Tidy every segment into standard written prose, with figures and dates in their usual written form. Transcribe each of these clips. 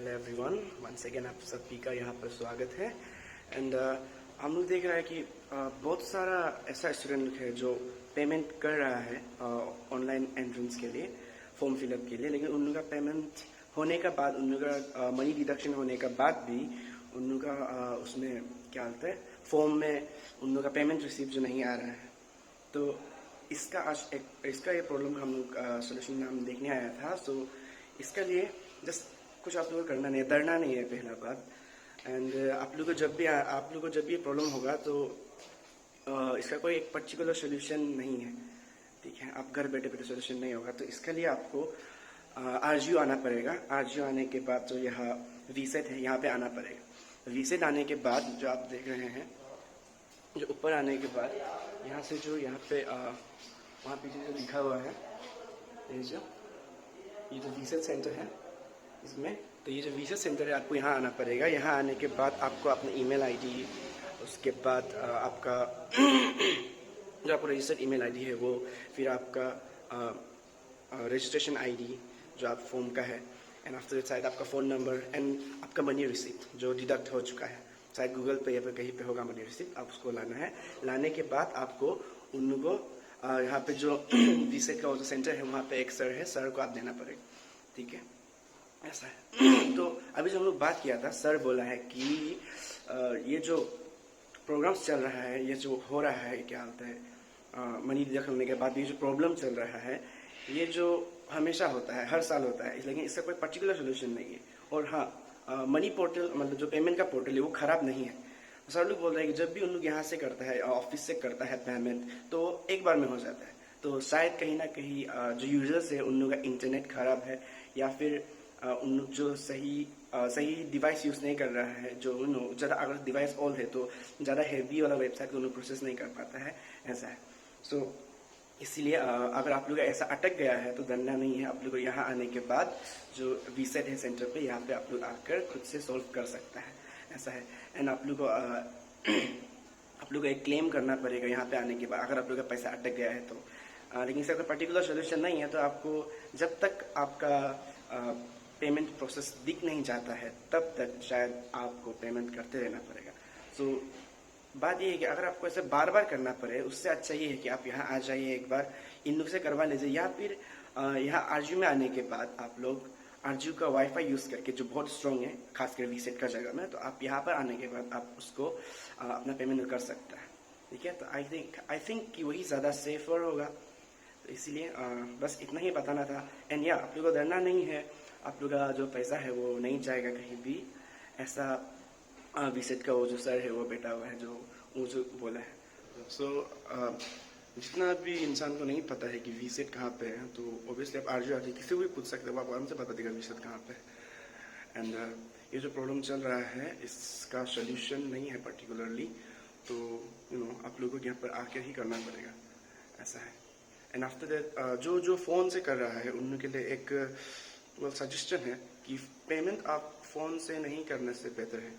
Hello everyone, once again आप सभी का यहाँ पर स्वागत है। एंड हम लोग देख रहे हैं कि बहुत सारा ऐसा स्टूडेंट है जो पेमेंट कर रहा है ऑनलाइन एंट्रेंस के लिए, फॉर्म फिलअप के लिए, लेकिन उन लोग का पेमेंट होने के बाद, उन लोग का मनी डिडक्शन होने के बाद भी उन लोग का उसमें क्या होता है, फॉर्म में उन लोग का पेमेंट रिसीव जो नहीं आ रहा है। तो इसका ये प्रॉब्लम हम लोग सोल्यूशन हम देखने आया था। सो इसके लिए जस्ट कुछ आप लोगों को करना नहीं है, डरना नहीं है, पहला बात। एंड आप लोग को जब भी प्रॉब्लम होगा तो इसका कोई एक पर्टिकुलर सोल्यूशन नहीं है, ठीक है। आप घर बैठे बैठे सोल्यूशन नहीं होगा, तो इसके लिए आपको आरजीयू आना पड़ेगा। आरजीयू आने के बाद जो यहाँ वीसेट है, यहाँ पे आना पड़ेगा। वीसेट आने के बाद जो आप देख रहे हैं, जो ऊपर आने के बाद यहाँ से जो यहाँ पे वहाँ पीछे जो लिखा हुआ है, ये जो वीसेट सेंटर है इसमें, तो ये जो वीसेट सेंटर है आपको यहाँ आना पड़ेगा। यहाँ आने के बाद आपको अपना ईमेल आईडी, उसके बाद आपका जो आपका रजिस्टर्ड ईमेल आईडी है वो, फिर आपका रजिस्ट्रेशन आईडी जो आप फॉर्म का है, एंड आफ्टर दैट शायद आपका फ़ोन नंबर एंड आपका मनी रिसीप्ट जो डिडक्ट हो चुका है, शायद गूगल पे या फिर कहीं पे होगा मनी रिसीप्ट, आप उसको लाना है। लाने के बाद आपको उन लोगों यहाँ पे जो वीसेट का जो सेंटर है वहाँ पे एक सर है, सर को आप देना पड़ेगा, ठीक है, ऐसा है। तो अभी जो हम लोग बात किया था, सर बोला है कि ये जो प्रोग्राम्स चल रहा है, ये जो हो रहा है, क्या होता है, मनी डिडक्ट होने के बाद ये जो प्रॉब्लम चल रहा है, ये जो हमेशा होता है, हर साल होता है, लेकिन इसका कोई पर्टिकुलर सोल्यूशन नहीं है। और हाँ, मनी पोर्टल मतलब जो पेमेंट का पोर्टल है वो खराब नहीं है। सर लोग बोल रहे हैं कि जब भी उन लोग यहाँ से करता है, ऑफिस से करता है पेमेंट, तो एक बार में हो जाता है। तो शायद कहीं ना कहीं जो यूजर्स है उन लोगों का इंटरनेट खराब है, या फिर उन लोग जो सही डिवाइस यूज़ नहीं कर रहा है, जो ज़्यादा, अगर डिवाइस ओल्ड है तो ज़्यादा हैवी वाला वेबसाइट उन लोग प्रोसेस नहीं कर पाता है, ऐसा है। सो इसीलिए अगर आप लोग ऐसा अटक गया है तो डरना नहीं है। आप लोग यहाँ आने के बाद जो वीसेट है सेंटर पे, यहाँ पे आप लोग आकर खुद से सॉल्व कर सकता है, ऐसा है। एंड आप लोग को आप लोग को एक क्लेम करना पड़ेगा यहाँ पे आने के बाद, अगर आप लोग का पैसा अटक गया है तो। लेकिन इसका कोई पर्टिकुलर सोल्यूशन नहीं है, तो आपको जब तक आपका पेमेंट प्रोसेस दिख नहीं जाता है तब तक शायद आपको पेमेंट करते रहना पड़ेगा। सो बात ये है कि अगर आपको ऐसे बार बार करना पड़े, उससे अच्छा ये है कि आप यहाँ आ जाइए, एक बार इन लोग से करवा लीजिए, या फिर यहाँ आरजीयू में आने के बाद आप लोग आरजीयू का वाईफाई यूज़ करके, जो बहुत स्ट्रॉन्ग है खासकर वीसेट का जगह में, तो आप यहाँ पर आने के बाद आप उसको अपना पेमेंट कर सकता है, ठीक है। तो आई थिंक कि वही ज़्यादा सेफर होगा। तो इसीलिए बस इतना ही बताना था। एंड या आप लोग को डरना नहीं है, आप लोग का जो पैसा है वो नहीं जाएगा कहीं भी, ऐसा वीसेट का वो जो सर है वो बैठा हुआ है जो बोला है। सो जितना भी इंसान को नहीं पता है कि वीसेट कहाँ पे है, तो ऑब्वियसली आप आरजीयू आके किसी को भी पूछ सकते हो, आप आराम से बता देगा वीसेट कहाँ पे है। एंड ये जो प्रॉब्लम चल रहा है इसका सोल्यूशन नहीं है पर्टिकुलरली, तो आप लोगों को यहाँ पर आके ही करना पड़ेगा, ऐसा है। एंड आफ्टर दैट जो फ़ोन से कर रहा है उनके लिए एक सजेशन है कि पेमेंट आप फ़ोन से नहीं करने से बेहतर है,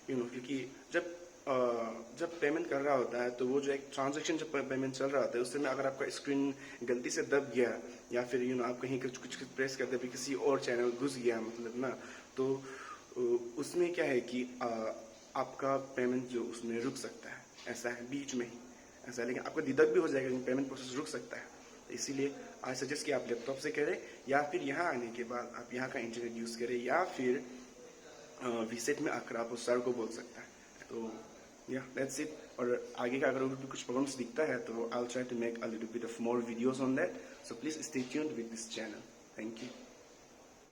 क्योंकि जब पेमेंट कर रहा होता है तो वो जो एक ट्रांजैक्शन जब पेमेंट चल रहा होता है, उससे में अगर आपका स्क्रीन गलती से दब गया, या फिर आप कहीं कुछ प्रेस करते फिर किसी और चैनल घुस गया, मतलब ना, तो उसमें क्या है कि आपका पेमेंट जो उसमें रुक सकता है, ऐसा है, बीच में ही ऐसा है। लेकिन आपका डिडक्ट भी हो जाएगा, लेकिन पेमेंट प्रोसेस रुक सकता है। तो इसीलिए आई सजेस्ट कि आप लैपटॉप से करें, या फिर यहाँ आने के बाद आप यहाँ का इंटरनेट यूज़ करें, या फिर वीसेट में आकर आप उस सर को बोल सकता है। तो या दैट्स इट। और आगे का अगर भी कुछ प्रॉब्लम्स दिखता है तो I will try to make a little bit of more videos on that, so please stay tuned with this channel. Thank you.